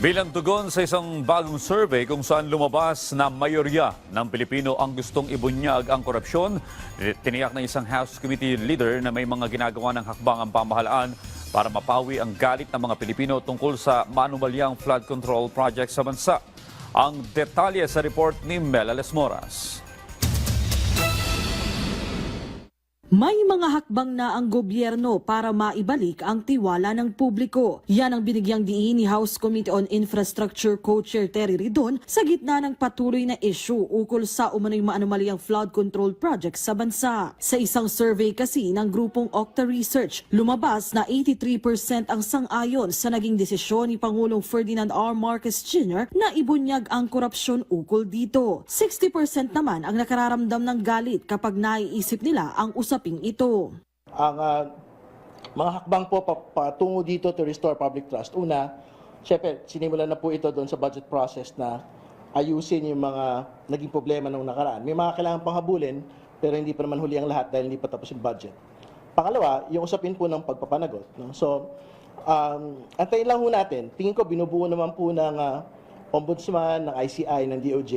Bilang tugon sa isang bagong survey kung saan lumabas na mayorya ng Pilipino ang gustong ibunyag ang korupsyon, tiniyak ng isang House Committee leader na may mga ginagawa ng hakbang ang pamahalaan para mapawi ang galit ng mga Pilipino tungkol sa maanumalyang flood control project sa bansa. Ang detalye sa report ni Mel Alesmoras. May mga hakbang na ang gobyerno para maibalik ang tiwala ng publiko. Yan ang binigyang diin ni House Committee on Infrastructure Co-Chair Terry Ridon sa gitna ng patuloy na issue ukol sa umano'y maanumalyang flood control project sa bansa. Sa isang survey kasi ng grupong Octa Research, lumabas na 83% ang sang-ayon sa naging desisyon ni Pangulong Ferdinand R. Marcos Jr. na ibunyag ang korupsyon ukol dito. 60% naman ang nakararamdam ng galit kapag naiisip nila ang usaping ito. Ang mga hakbang po patungo dito to restore public trust. Una, syempre, sinimulan na po ito doon sa budget process na ayusin yung mga naging problema nung nakaraan. May mga kailangan pang habulin, pero hindi pa naman huli ang lahat dahil hindi pa tapos yung budget. Pangalawa, yung usapin po ng pagpapanagot. No? So, antayin lang po natin. Tingin ko, binubuo naman po ng Ombudsman, ng ICI, ng DOJ,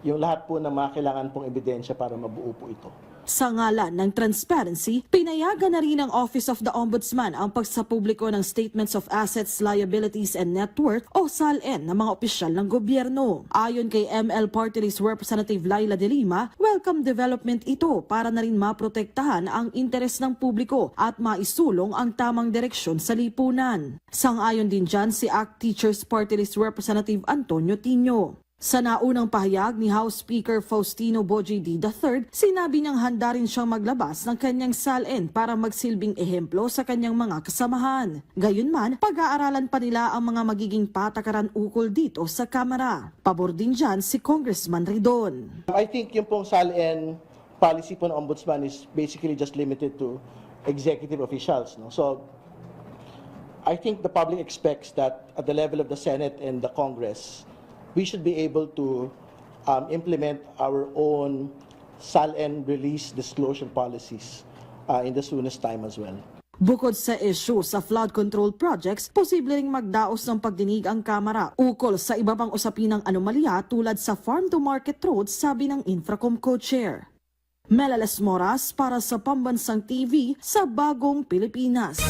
yung lahat po ng mga kailangan pong ebidensya para mabuo po ito. Sa ngalan ng transparency, pinayagan na rin ng Office of the Ombudsman ang pagsapubliko ng Statements of Assets, Liabilities and Net Worth o SALN ng mga opisyal ng gobyerno. Ayon kay ML Party List Representative Laila De Lima, welcome development ito para na rin maprotektahan ang interes ng publiko at maisulong ang tamang direksyon sa lipunan. Sang-ayon din dyan si ACT Teachers Party List Representative Antonio Tino. Sa naunang pahayag ni House Speaker Faustino Bojidi III, sinabi niyang handa rin siyang maglabas ng kanyang SALN para magsilbing ehemplo sa kanyang mga kasamahan. Gayunman, pag-aaralan pa nila ang mga magiging patakaran ukol dito sa Kamara. Pabor din dyan si Congressman Ridon. I think yung pong SALN policy po ng Ombudsman is basically just limited to executive officials. No? So, I think the public expects that at the level of the Senate and the Congress, we should be able to implement our own SALN release disclosure policies in the soonest time as well. Bukod sa issue sa flood control projects, posible ring magdaos ng pagdinig ang Kamara ukol sa iba pang usapin ng anomalya tulad sa farm-to-market roads, sabi ng Infracom Co-Chair. Mel Alesmoras para sa Pambansang TV sa Bagong Pilipinas.